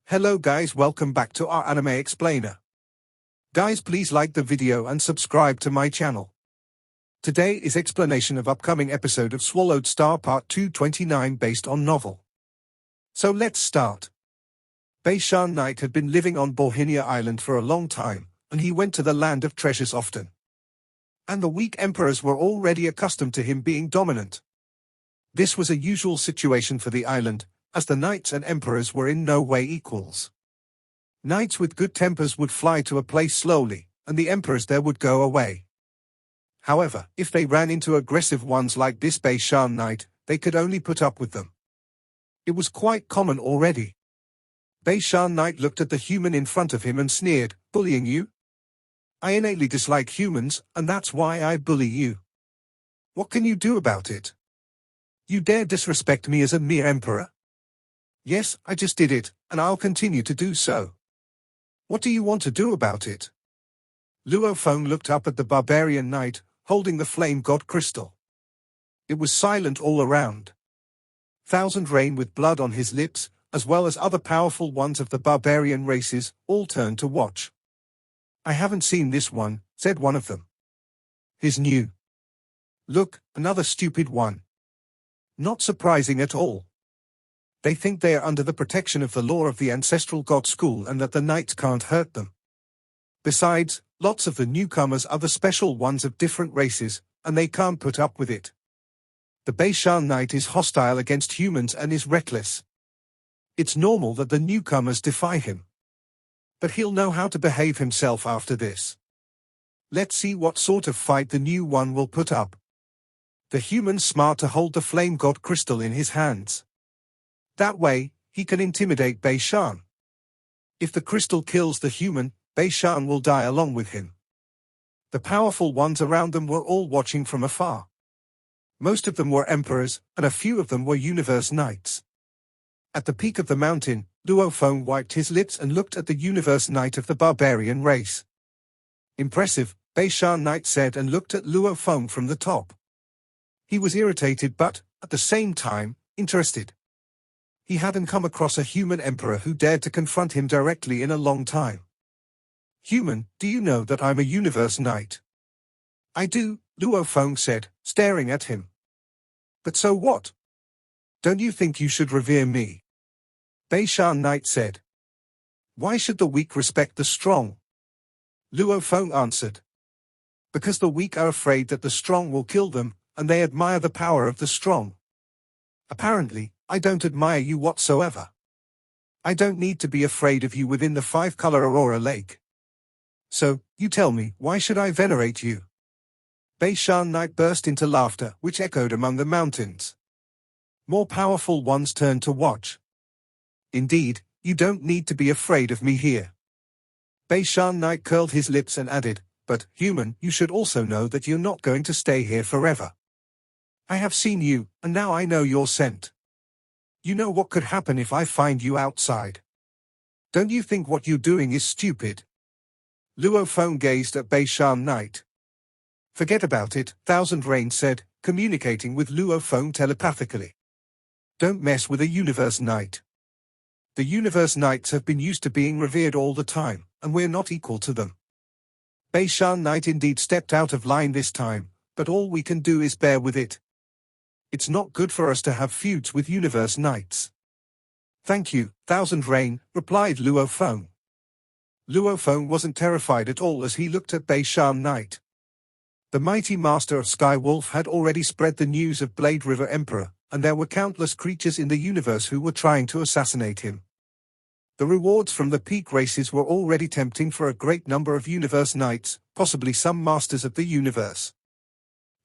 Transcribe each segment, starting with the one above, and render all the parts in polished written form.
Hello guys, welcome back to our anime explainer. Guys, please like the video and subscribe to my channel. Today is explanation of upcoming episode of Swallowed Star Part 229 based on novel. So let's start. Bashan Knight had been living on Bohinia Island for a long time, and he went to the land of treasures often. And the weak emperors were already accustomed to him being dominant. This was a usual situation for the island, as the knights and emperors were in no way equals. Knights with good tempers would fly to a place slowly, and the emperors there would go away. However, if they ran into aggressive ones like this Bashan knight, they could only put up with them. It was quite common already. Bashan knight looked at the human in front of him and sneered, "Bullying you? I innately dislike humans, and that's why I bully you. What can you do about it? You dare disrespect me as a mere emperor? Yes, I just did it, and I'll continue to do so. What do you want to do about it?" Luo Feng looked up at the barbarian knight, holding the flame god crystal. It was silent all around. Thousand Rain with blood on his lips, as well as other powerful ones of the barbarian races, all turned to watch. "I haven't seen this one," said one of them. "He's new. Look, another stupid one. Not surprising at all. They think they are under the protection of the law of the ancestral god school and that the knights can't hurt them. Besides, lots of the newcomers are the special ones of different races, and they can't put up with it. The Bashan knight is hostile against humans and is reckless. It's normal that the newcomers defy him. But he'll know how to behave himself after this. Let's see what sort of fight the new one will put up." The human's smart to hold the flame god crystal in his hands. That way, he can intimidate Bashan. If the crystal kills the human, Bashan will die along with him. The powerful ones around them were all watching from afar. Most of them were emperors, and a few of them were universe knights. At the peak of the mountain, Luo Feng wiped his lips and looked at the universe knight of the barbarian race. "Impressive," Bashan knight said and looked at Luo Feng from the top. He was irritated but, at the same time, interested. He hadn't come across a human emperor who dared to confront him directly in a long time. "Human, do you know that I'm a universe knight?" "I do," Luo Feng said, staring at him. "But so what? Don't you think you should revere me?" Bashan knight said. "Why should the weak respect the strong?" Luo Feng answered. "Because the weak are afraid that the strong will kill them, and they admire the power of the strong. Apparently, I don't admire you whatsoever. I don't need to be afraid of you within the five-color Aurora Lake. So, you tell me, why should I venerate you?" Bashan knight burst into laughter, which echoed among the mountains. More powerful ones turned to watch. "Indeed, you don't need to be afraid of me here." Bashan knight curled his lips and added, "But, human, you should also know that you're not going to stay here forever. I have seen you, and now I know your scent. You know what could happen if I find you outside. Don't you think what you're doing is stupid?" Luo Feng gazed at Bashan knight. "Forget about it," Thousand Rain said, communicating with Luo Feng telepathically. "Don't mess with a universe knight. The universe knights have been used to being revered all the time, and we're not equal to them." Bashan knight indeed stepped out of line this time, but all we can do is bear with it. It's not good for us to have feuds with universe knights. "Thank you, Thousand Rain," replied Luo Feng. Luo Feng wasn't terrified at all as he looked at Bashan knight. The mighty master of Sky Wolf had already spread the news of Blade River Emperor, and there were countless creatures in the universe who were trying to assassinate him. The rewards from the peak races were already tempting for a great number of universe knights, possibly some masters of the universe.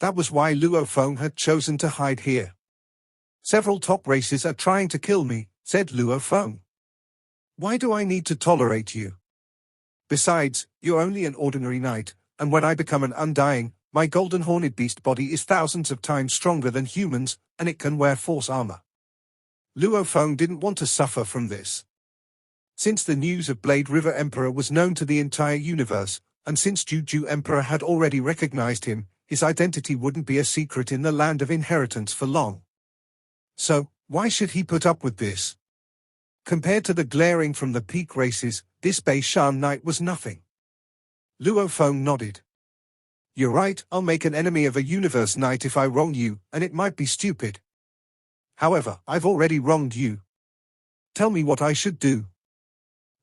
That was why Luo Feng had chosen to hide here. "Several top races are trying to kill me," said Luo Feng. "Why do I need to tolerate you? Besides, you're only an ordinary knight, and when I become an undying, my golden horned beast body is thousands of times stronger than humans, and it can wear force armor." Luo Feng didn't want to suffer from this. Since the news of Blade River Emperor was known to the entire universe, and since Juju Emperor had already recognized him, his identity wouldn't be a secret in the land of inheritance for long. So, why should he put up with this? Compared to the glaring from the peak races, this Bashan night was nothing. Luo Feng nodded. You're right, I'll make an enemy of a universe knight if I wrong you, and it might be stupid. However, I've already wronged you. Tell me what I should do.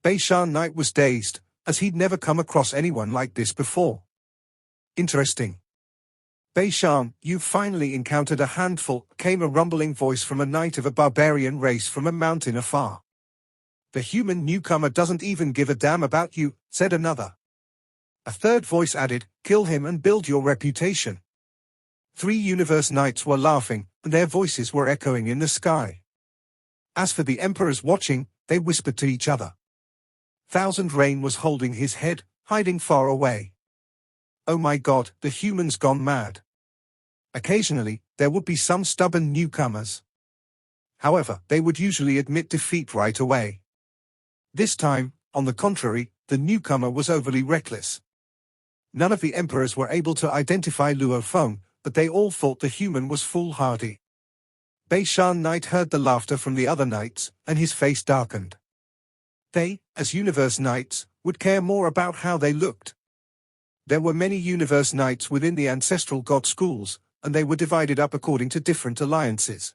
Bashan Knight was dazed, as he'd never come across anyone like this before. Interesting. Bashan, you've finally encountered a handful, came a rumbling voice from a knight of a barbarian race from a mountain afar. The human newcomer doesn't even give a damn about you, said another. A third voice added, kill him and build your reputation. 3 universe knights were laughing, and their voices were echoing in the sky. As for the emperors watching, they whispered to each other. Thousand Rain was holding his head, hiding far away. Oh my God, the human's gone mad. Occasionally, there would be some stubborn newcomers. However, they would usually admit defeat right away. This time, on the contrary, the newcomer was overly reckless. None of the emperors were able to identify Luo Feng, but they all thought the human was foolhardy. Bashan Knight heard the laughter from the other knights, and his face darkened. They, as universe knights, would care more about how they looked. There were many universe knights within the ancestral god schools, and they were divided up according to different alliances.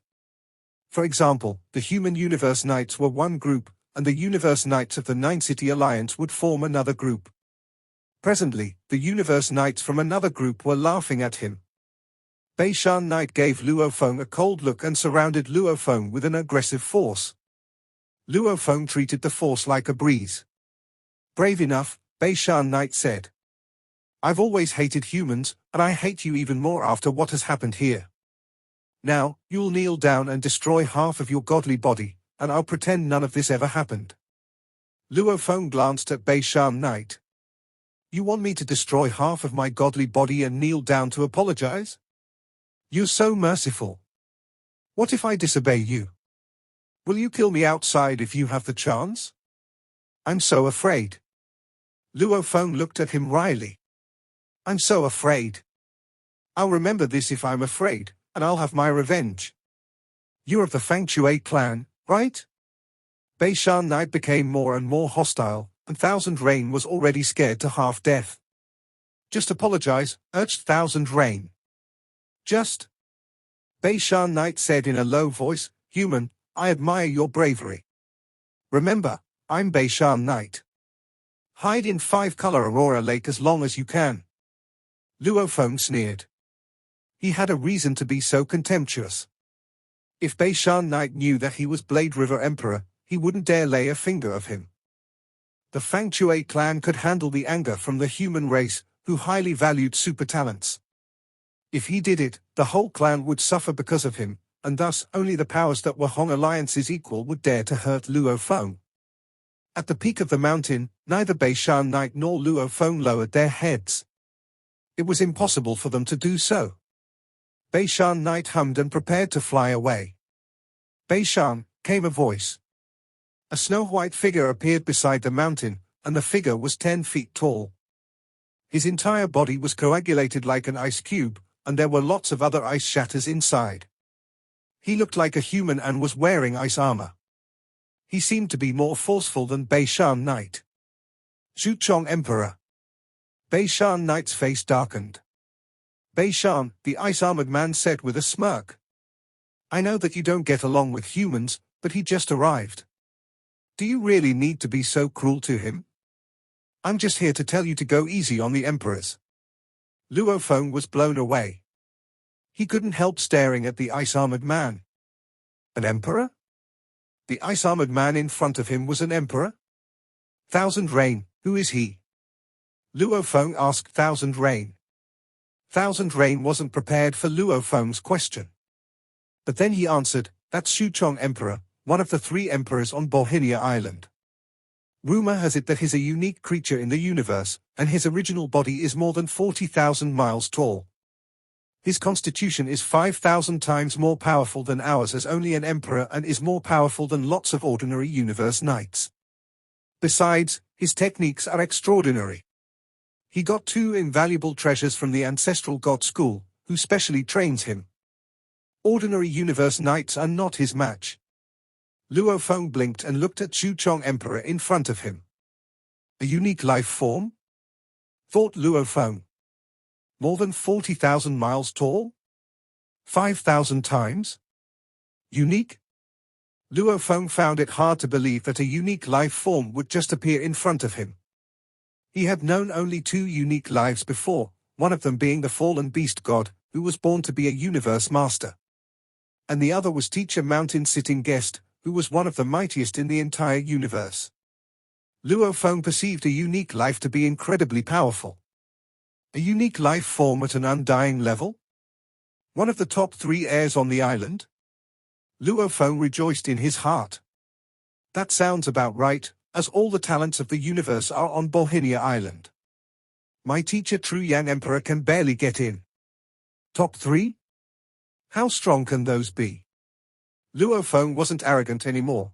For example, the human universe knights were one group, and the universe knights of the Nine City Alliance would form another group. Presently, the universe knights from another group were laughing at him. Bashan Knight gave Luo Feng a cold look and surrounded Luo Feng with an aggressive force. Luo Feng treated the force like a breeze. Brave enough, Bashan Knight said. I've always hated humans, and I hate you even more after what has happened here. Now, you'll kneel down and destroy half of your godly body, and I'll pretend none of this ever happened. Luo Feng glanced at Bashan Knight. You want me to destroy half of my godly body and kneel down to apologize? You're so merciful. What if I disobey you? Will you kill me outside if you have the chance? I'm so afraid. Luo Feng looked at him wryly. I'm so afraid. I'll remember this if I'm afraid, and I'll have my revenge. You're of the Fang Shui clan, right? Bashan Knight became more and more hostile, and Thousand Rain was already scared to half-death. Just apologize, urged Thousand Rain. Just. Bashan Knight said in a low voice, Human, I admire your bravery. Remember, I'm Bashan Knight. Hide in 5-color Aurora Lake as long as you can. Luo Feng sneered. He had a reason to be so contemptuous. If Bashan Knight knew that he was Blade River Emperor, he wouldn't dare lay a finger of him. The Fang Shui clan could handle the anger from the human race, who highly valued super talents. If he did it, the whole clan would suffer because of him, and thus only the powers that were Hong Alliance's equal would dare to hurt Luo Feng. At the peak of the mountain, neither Bashan Knight nor Luo Feng lowered their heads. It was impossible for them to do so. Bashan Knight hummed and prepared to fly away. Bashan, came a voice. A snow-white figure appeared beside the mountain, and the figure was 10 feet tall. His entire body was coagulated like an ice cube, and there were lots of other ice shatters inside. He looked like a human and was wearing ice armor. He seemed to be more forceful than Bashan Knight. Shu Chong Emperor. Bashan Knight's face darkened. Bashan, the ice-armored man said with a smirk. I know that you don't get along with humans, but he just arrived. Do you really need to be so cruel to him? I'm just here to tell you to go easy on the emperors. Luo Feng was blown away. He couldn't help staring at the ice-armored man. An emperor? The ice-armored man in front of him was an emperor? Thousand Rain, who is he? Luo Feng asked Thousand Rain. Thousand Rain wasn't prepared for Luo Feng's question. But then he answered, that's Shu Chong Emperor, one of the 3 emperors on Bohinia Island. Rumor has it that he's a unique creature in the universe, and his original body is more than 40,000 miles tall. His constitution is 5,000 times more powerful than ours as only an emperor and is more powerful than lots of ordinary universe knights. Besides, his techniques are extraordinary. He got 2 invaluable treasures from the ancestral god school, who specially trains him. Ordinary universe knights are not his match. Luo Feng blinked and looked at Shu Chong Emperor in front of him. A unique life form? Thought Luo Feng. More than 40,000 miles tall? 5,000 times? Unique? Luo Feng found it hard to believe that a unique life form would just appear in front of him. He had known only two unique lives before, one of them being the fallen beast god, who was born to be a universe master. And the other was Teacher Mountain Sitting Guest, who was one of the mightiest in the entire universe. Luo Feng perceived a unique life to be incredibly powerful. A unique life form at an undying level? One of the top 3 heirs on the island? Luo Feng rejoiced in his heart. That sounds about right, as all the talents of the universe are on Bohinia Island. My teacher True Yan Emperor can barely get in. Top 3? How strong can those be? Luo Feng wasn't arrogant anymore.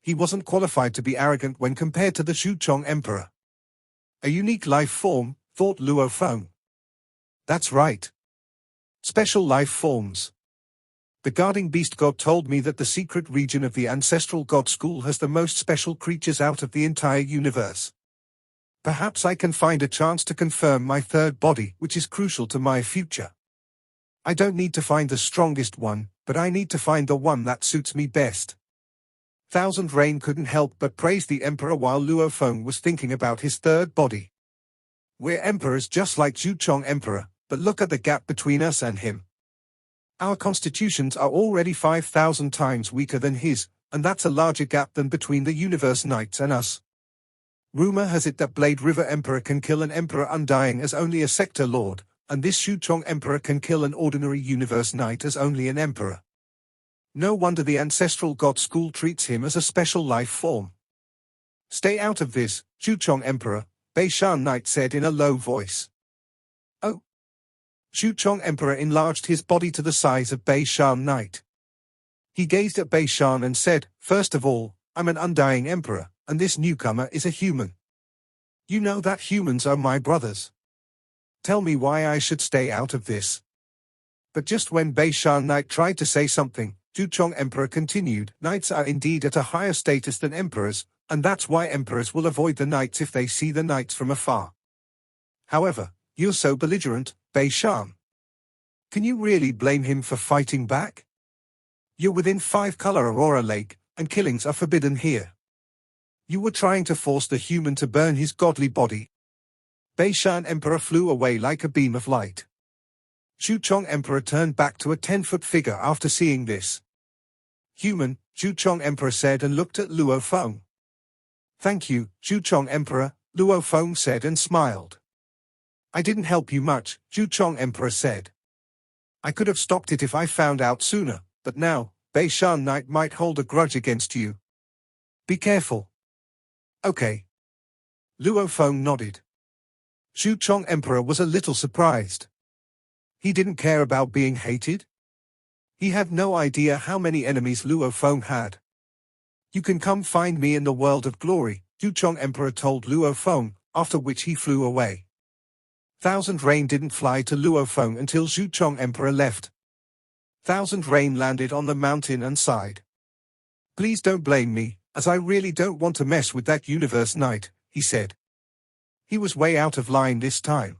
He wasn't qualified to be arrogant when compared to the Shu Chong Emperor. A unique life form, thought Luo Feng. That's right. Special life forms. The guarding beast god told me that the secret region of the ancestral god school has the most special creatures out of the entire universe. Perhaps I can find a chance to confirm my third body, which is crucial to my future. I don't need to find the strongest one, but I need to find the one that suits me best. Thousand Rain couldn't help but praise the Emperor while Luo Feng was thinking about his third body. We're emperors just like Shu Chong Emperor, but look at the gap between us and him. Our constitutions are already 5,000 times weaker than his, and that's a larger gap than between the Universe Knights and us. Rumor has it that Blade River Emperor can kill an Emperor undying as only a Sector Lord, and this Shu Chong Emperor can kill an ordinary Universe Knight as only an Emperor. No wonder the Ancestral God School treats him as a special life form. Stay out of this, Shu Chong Emperor, Bashan Knight said in a low voice. Oh. Shu Chong Emperor enlarged his body to the size of Bashan Knight. He gazed at Bashan and said, first of all, I'm an undying emperor, and this newcomer is a human. You know that humans are my brothers. Tell me why I should stay out of this. But just when Bashan Knight tried to say something, Shu Chong Emperor continued, knights are indeed at a higher status than emperors, and that's why emperors will avoid the knights if they see the knights from afar. However, you're so belligerent, Bashan. Can you really blame him for fighting back? You're within 5-color Aurora Lake, and killings are forbidden here. You were trying to force the human to burn his godly body. Bashan Emperor flew away like a beam of light. Shu Chong Emperor turned back to a 10-foot figure after seeing this. Human, Shu Chong Emperor said and looked at Luo Feng. Thank you, Shu Chong Emperor, Luo Feng said and smiled. I didn't help you much, Shu Chong Emperor said. I could have stopped it if I found out sooner, but now, Bashan Knight might hold a grudge against you. Be careful. Okay. Luo Feng nodded. Shu Chong Emperor was a little surprised. He didn't care about being hated. He had no idea how many enemies Luo Feng had. You can come find me in the world of glory, Shu Chong Emperor told Luo Feng, after which he flew away. Thousand Rain didn't fly to Luo Feng until Shu Chong Emperor left. Thousand Rain landed on the mountain and sighed. Please don't blame me, as I really don't want to mess with that Universe Knight, he said. He was way out of line this time.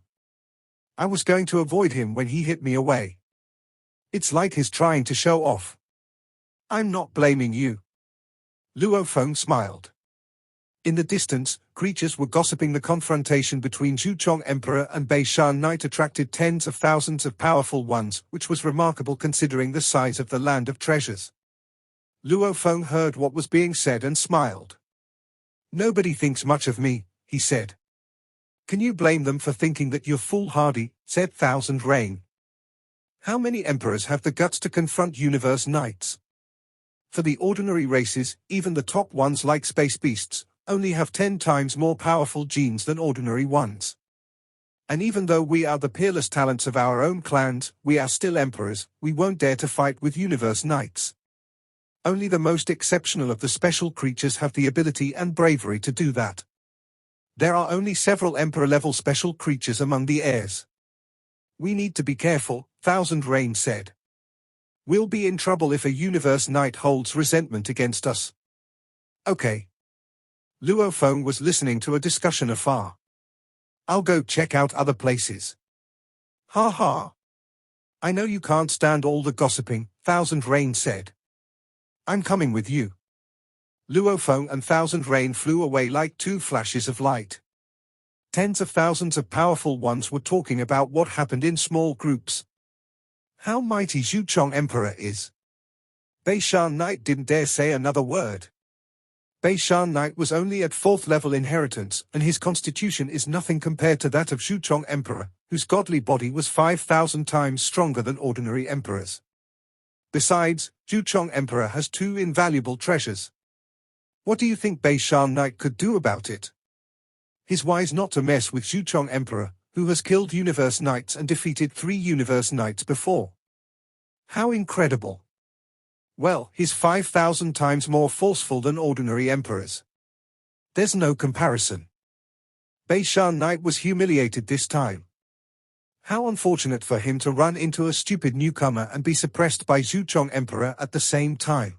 I was going to avoid him when he hit me away. It's like he's trying to show off. I'm not blaming you. Luo Feng smiled. In the distance, creatures were gossiping. The confrontation between Shu Chong Emperor and Bashan Knight attracted tens of thousands of powerful ones, which was remarkable considering the size of the land of treasures. Luo Feng heard what was being said and smiled. Nobody thinks much of me, he said. Can you blame them for thinking that you're foolhardy, said Thousand Rain. How many emperors have the guts to confront Universe Knights? For the ordinary races, even the top ones like space beasts, only have 10 times more powerful genes than ordinary ones. And even though we are the peerless talents of our own clans, we are still emperors, we won't dare to fight with Universe Knights. Only the most exceptional of the special creatures have the ability and bravery to do that. There are only several Emperor-level special creatures among the heirs. We need to be careful, Thousand Rain said. We'll be in trouble if a universe knight holds resentment against us. Okay. Luo Feng was listening to a discussion afar. I'll go check out other places. Ha ha. I know you can't stand all the gossiping, Thousand Rain said. I'm coming with you. Luo Feng and Thousand Rain flew away like two flashes of light. Tens of thousands of powerful ones were talking about what happened in small groups. How mighty Shu Chong Emperor is. Bashan Knight didn't dare say another word. Bashan Knight was only at 4th level inheritance, and his constitution is nothing compared to that of Shu Chong Emperor, whose godly body was 5,000 times stronger than ordinary emperors. Besides, Shu Chong Emperor has 2 invaluable treasures. What do you think Bashan Knight could do about it? He's wise not to mess with Shu Chong Emperor, who has killed Universe Knights and defeated 3 Universe Knights before. How incredible! Well, he's 5,000 times more forceful than ordinary emperors. There's no comparison. Bashan Knight was humiliated this time. How unfortunate for him to run into a stupid newcomer and be suppressed by Shu Chong Emperor at the same time.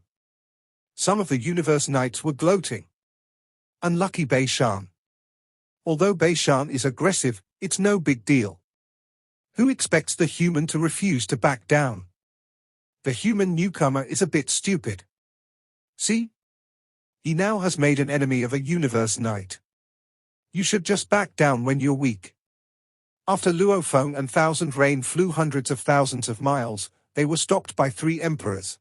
Some of the Universe Knights were gloating. Unlucky Bashan. Although Bashan is aggressive, it's no big deal. Who expects the human to refuse to back down? The human newcomer is a bit stupid. See? He now has made an enemy of a Universe Knight. You should just back down when you're weak. After Luo Feng and Thousand Rain flew hundreds of thousands of miles, they were stopped by 3 emperors.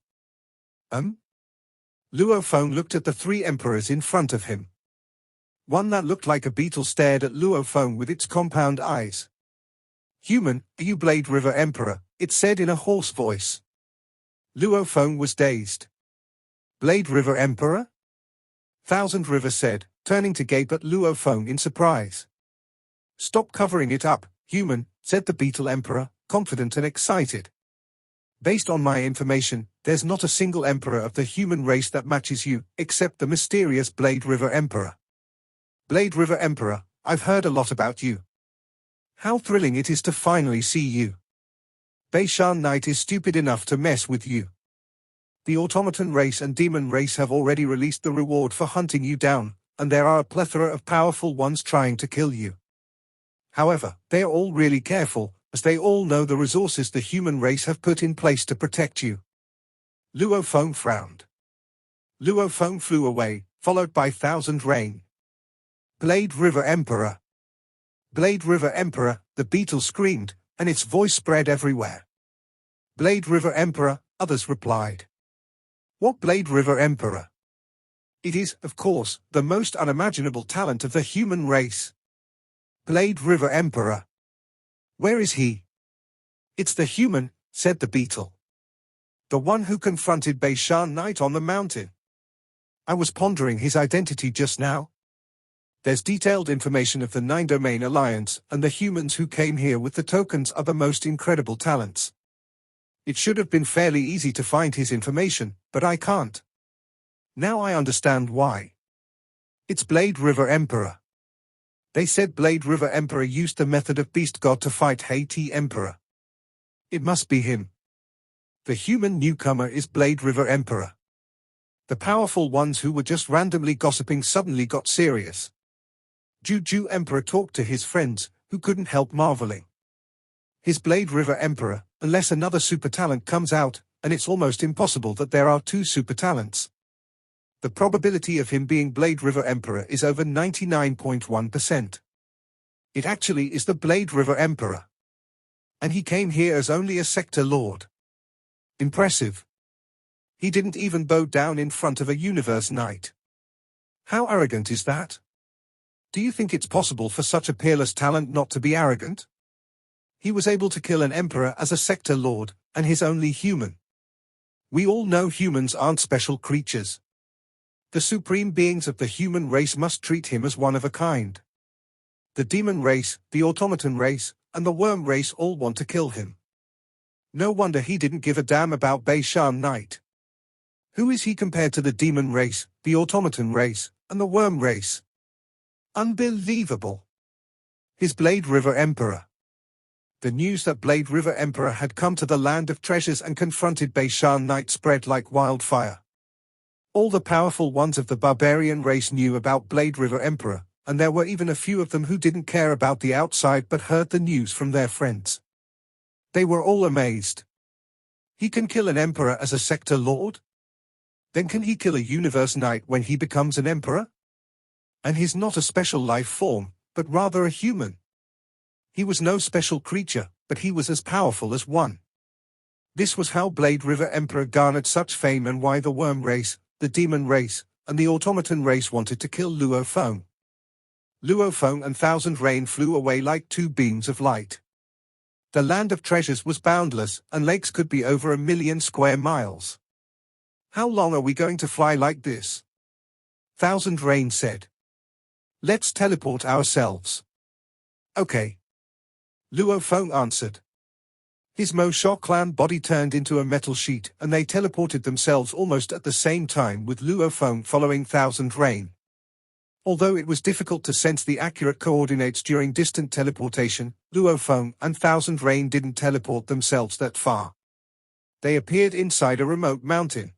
Luo Feng looked at the 3 emperors in front of him. One that looked like a beetle stared at Luo Feng with its compound eyes. Human, are you Blade River Emperor? It said in a hoarse voice. Luo Feng was dazed. Blade River Emperor? Thousand River said, turning to gape at Luo Feng in surprise. Stop covering it up, human, said the Beetle Emperor, confident and excited. Based on my information, there's not a single emperor of the human race that matches you, except the mysterious Blade River Emperor. Blade River Emperor, I've heard a lot about you. How thrilling it is to finally see you. Bashan Knight is stupid enough to mess with you. The automaton race and demon race have already released the reward for hunting you down, and there are a plethora of powerful ones trying to kill you. However, they are all really careful, as they all know the resources the human race have put in place to protect you. Luo Feng frowned. Luo Feng flew away, followed by Thousand Rain. Blade River Emperor. Blade River Emperor, the beetle screamed, and its voice spread everywhere. Blade River Emperor, others replied. What Blade River Emperor? It is, of course, the most unimaginable talent of the human race. Blade River Emperor. Where is he? It's the human, said the beetle. The one who confronted Bashan Knight on the mountain. I was pondering his identity just now. There's detailed information of the 9-Domain Alliance, and the humans who came here with the tokens are the most incredible talents. It should have been fairly easy to find his information, but I can't. Now I understand why. It's Blade River Emperor. They said Blade River Emperor used the method of Beast God to fight Haiti Emperor. It must be him. The human newcomer is Blade River Emperor. The powerful ones who were just randomly gossiping suddenly got serious. Juju Emperor talked to his friends, who couldn't help marveling. His Blade River Emperor, unless another super talent comes out, and it's almost impossible that there are 2 super talents. The probability of him being Blade River Emperor is over 99.1%. It actually is the Blade River Emperor. And he came here as only a sector lord. Impressive. He didn't even bow down in front of a Universe Knight. How arrogant is that? Do you think it's possible for such a peerless talent not to be arrogant? He was able to kill an emperor as a sector lord, and he's only human. We all know humans aren't special creatures. The supreme beings of the human race must treat him as one of a kind. The demon race, the automaton race, and the worm race all want to kill him. No wonder he didn't give a damn about Bashan Knight. Who is he compared to the demon race, the automaton race, and the worm race? Unbelievable. His Blade River Emperor. The news that Blade River Emperor had come to the land of treasures and confronted Bashan night spread like wildfire. All the powerful ones of the barbarian race knew about Blade River Emperor, and there were even a few of them who didn't care about the outside but heard the news from their friends. They were all amazed. He can kill an emperor as a sector lord? Then can he kill a universe knight when he becomes an emperor? And he's not a special life form, but rather a human. He was no special creature, but he was as powerful as one. This was how Blade River Emperor garnered such fame and why the worm race, the demon race, and the automaton race wanted to kill Luo Feng. Luo Feng and Thousand Rain flew away like two beams of light. The land of treasures was boundless, and lakes could be over 1,000,000 square miles. How long are we going to fly like this? Thousand Rain said. Let's teleport ourselves. Okay. Luo Feng answered. His Mo Sha clan body turned into a metal sheet, and they teleported themselves almost at the same time, with Luo Feng following Thousand Rain. Although it was difficult to sense the accurate coordinates during distant teleportation, Luo Feng and Thousand Rain didn't teleport themselves that far. They appeared inside a remote mountain.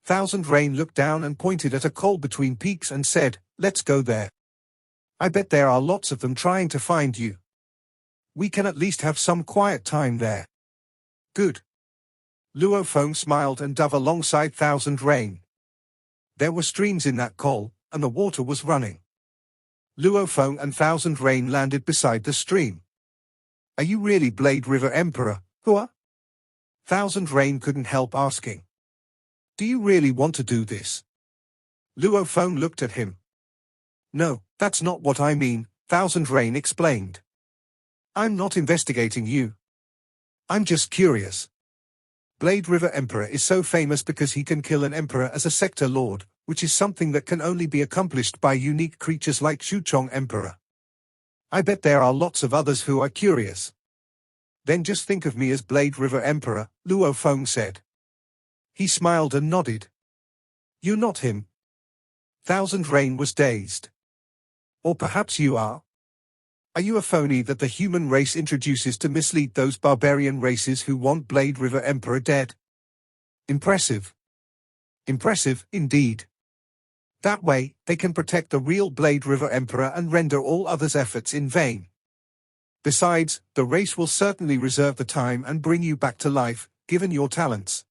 Thousand Rain looked down and pointed at a col between peaks and said, "Let's go there. I bet there are lots of them trying to find you. We can at least have some quiet time there." Good. Luo Feng smiled and dove alongside Thousand Rain. There were streams in that col, and the water was running. Luo Feng and Thousand Rain landed beside the stream. "Are you really Blade River Emperor, Hua?" Thousand Rain couldn't help asking. "Do you really want to do this?" Luo Feng looked at him. "No, that's not what I mean," Thousand Rain explained. "I'm not investigating you. I'm just curious. Blade River Emperor is so famous because he can kill an emperor as a sector lord, which is something that can only be accomplished by unique creatures like Shu Chong Emperor. I bet there are lots of others who are curious. Then just think of me as Blade River Emperor," Luo Feng said. He smiled and nodded. "You're not him." Thousand Rain was dazed. "Or perhaps you are? Are you a phony that the human race introduces to mislead those barbarian races who want Blade River Emperor dead?" Impressive. Impressive, indeed. That way, they can protect the real Blade River Emperor and render all others' efforts in vain. Besides, the race will certainly reserve the time and bring you back to life, given your talents.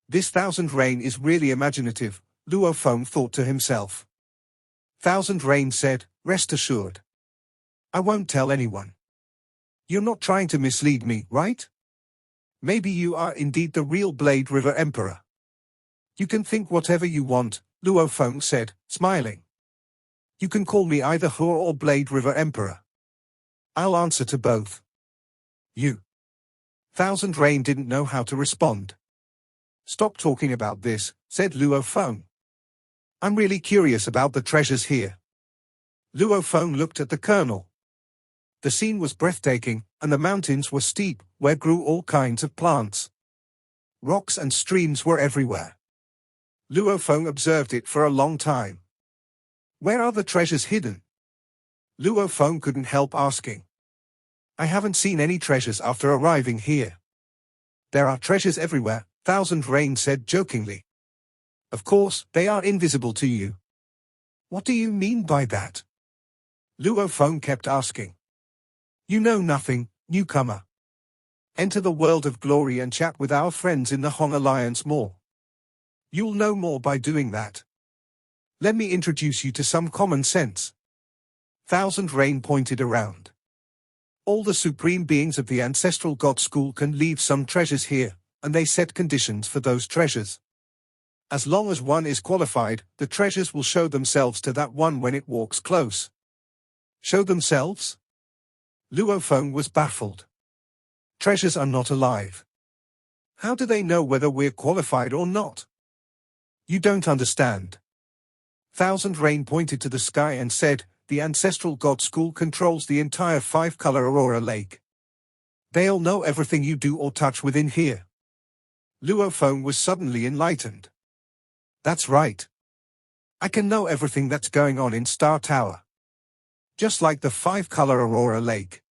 This Thousand Rain is really imaginative, Luo Feng thought to himself. Thousand Rain said, "Rest assured. I won't tell anyone. You're not trying to mislead me, right? Maybe you are indeed the real Blade River Emperor." "You can think whatever you want," Luo Feng said, smiling. "You can call me either Hua or Blade River Emperor. I'll answer to both." "You." Thousand Rain didn't know how to respond. "Stop talking about this," said Luo Feng. "I'm really curious about the treasures here." Luo Feng looked at the colonel. The scene was breathtaking, and the mountains were steep, where grew all kinds of plants. Rocks and streams were everywhere. Luo Feng observed it for a long time. "Where are the treasures hidden?" Luo Feng couldn't help asking. "I haven't seen any treasures after arriving here." "There are treasures everywhere," Thousand Rain said jokingly. "Of course, they are invisible to you." "What do you mean by that?" Luo Feng kept asking. "You know nothing, newcomer. Enter the world of glory and chat with our friends in the Hong Alliance more. You'll know more by doing that. Let me introduce you to some common sense." Thousand Rain pointed around. "All the supreme beings of the ancestral god school can leave some treasures here, and they set conditions for those treasures. As long as one is qualified, the treasures will show themselves to that one when it walks close." "Show themselves?" Luo Feng was baffled. "Treasures are not alive. How do they know whether we're qualified or not?" "You don't understand." Thousand Rain pointed to the sky and said, "The ancestral god school controls the entire five-color Aurora Lake. They'll know everything you do or touch within here." Luo Feng was suddenly enlightened. "That's right. I can know everything that's going on in Star Tower. Just like the five-color Aurora Lake."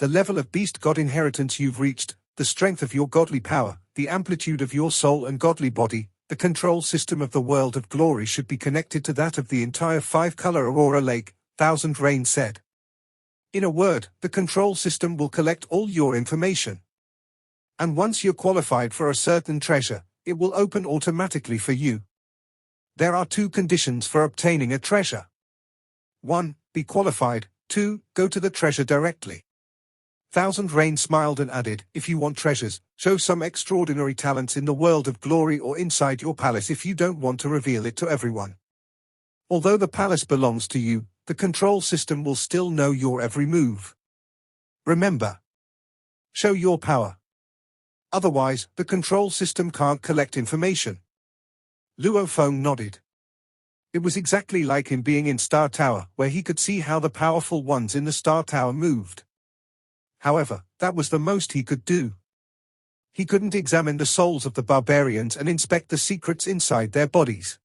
The level of beast god inheritance you've reached, the strength of your godly power, the amplitude of your soul and godly body, the control system of the world of glory should be connected to that of the entire five-color Aurora Lake, Thousand Rain said. In a word, the control system will collect all your information. And once you're qualified for a certain treasure, it will open automatically for you. There are two conditions for obtaining a treasure. 1. Be qualified. 2. Go to the treasure directly. Thousand Rain smiled and added, if you want treasures, show some extraordinary talents in the world of glory or inside your palace if you don't want to reveal it to everyone. Although the palace belongs to you, the control system will still know your every move. Remember. Show your power. Otherwise, the control system can't collect information. Luo Feng nodded. It was exactly like him being in Star Tower, where he could see how the powerful ones in the Star Tower moved. However, that was the most he could do. He couldn't examine the souls of the barbarians and inspect the secrets inside their bodies.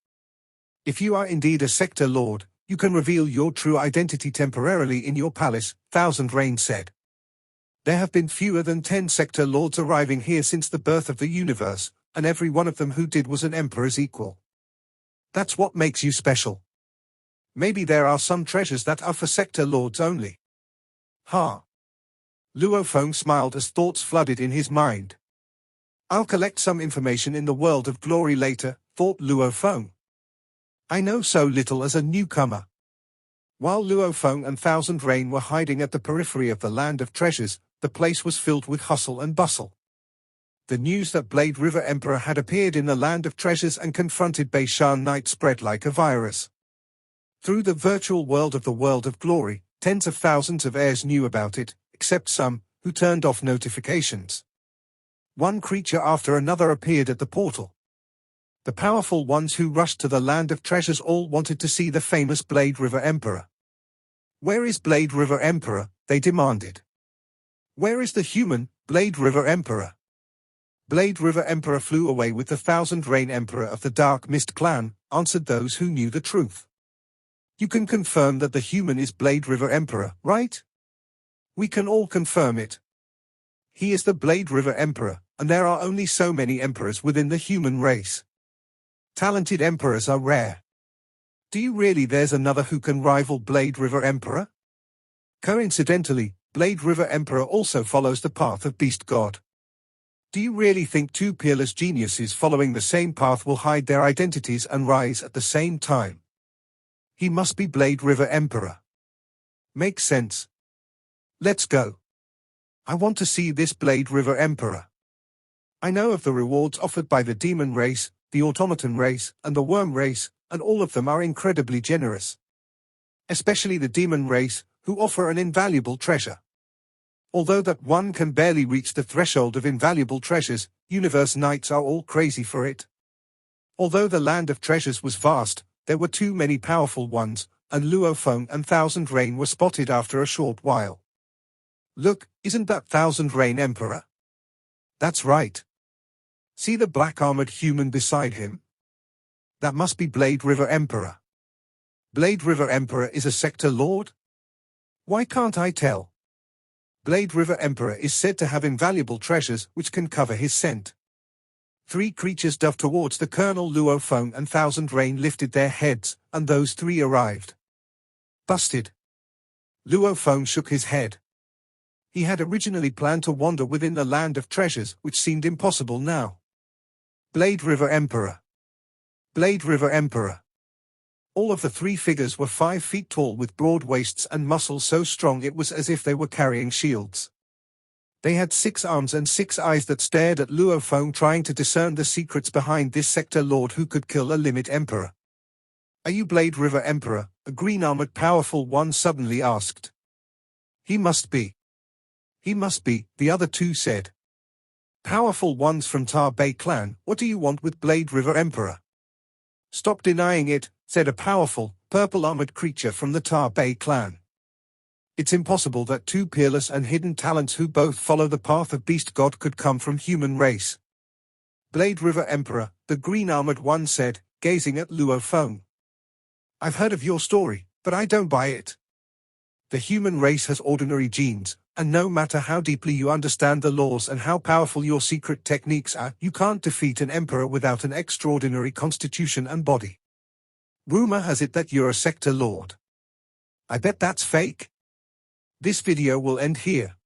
If you are indeed a sector lord, you can reveal your true identity temporarily in your palace, Thousand Rain said. There have been fewer than 10 sector lords arriving here since the birth of the universe, and every one of them who did was an emperor's equal. That's what makes you special. Maybe there are some treasures that are for sector lords only. Ha! Luo Feng smiled as thoughts flooded in his mind. I'll collect some information in the world of glory later, thought Luo Feng. I know so little as a newcomer. While Luo Feng and Thousand Rain were hiding at the periphery of the land of treasures, the place was filled with hustle and bustle. The news that Blade River Emperor had appeared in the land of treasures and confronted Bashan Knight spread like a virus. Through the virtual world of glory, tens of thousands of heirs knew about it, except some, who turned off notifications. One creature after another appeared at the portal. The powerful ones who rushed to the land of treasures all wanted to see the famous Blade River Emperor. Where is Blade River Emperor? They demanded. Where is the human, Blade River Emperor? Blade River Emperor flew away with the Thousand Rain Emperor of the Dark Mist clan, answered those who knew the truth. You can confirm that the human is Blade River Emperor, right? We can all confirm it. He is the Blade River Emperor, and there are only so many emperors within the human race. Talented emperors are rare. Do you really there's another who can rival Blade River Emperor? Coincidentally, Blade River Emperor also follows the path of Beast God. Do you really think two peerless geniuses following the same path will hide their identities and rise at the same time? He must be Blade River Emperor. Makes sense. Let's go. I want to see this Blade River Emperor. I know of the rewards offered by the demon race, the automaton race, and the worm race, and all of them are incredibly generous. Especially the demon race, who offer an invaluable treasure. Although that one can barely reach the threshold of invaluable treasures, universe knights are all crazy for it. Although the land of treasures was vast, there were too many powerful ones, and Luo Feng and Thousand Rain were spotted after a short while. Look, isn't that Thousand Rain Emperor? That's right. See the black-armored human beside him? That must be Blade River Emperor. Blade River Emperor is a sector lord? Why can't I tell? Blade River Emperor is said to have invaluable treasures which can cover his scent. Three creatures dove towards the Colonel. Luo Feng and Thousand Rain lifted their heads, and those three arrived. Busted. Luo Feng shook his head. He had originally planned to wander within the land of treasures, which seemed impossible now. Blade River Emperor. Blade River Emperor. All of the three figures were 5 feet tall with broad waists and muscles so strong it was as if they were carrying shields. They had 6 arms and 6 eyes that stared at Luo Feng, trying to discern the secrets behind this sector lord who could kill a limit emperor. Are you Blade River Emperor? A green-armored powerful one suddenly asked. He must be. He must be, the other two said. Powerful ones from Tar Bay clan, what do you want with Blade River Emperor? Stop denying it, said a powerful, purple-armored creature from the Tar Bay clan. It's impossible that two peerless and hidden talents who both follow the path of Beast God could come from human race. Blade River Emperor, the green-armored one said, gazing at Luo Feng. I've heard of your story, but I don't buy it. The human race has ordinary genes, And no matter how deeply you understand the laws and how powerful your secret techniques are, you can't defeat an emperor without an extraordinary constitution and body. Rumor has it that you're a sector lord. I bet that's fake. This video will end here.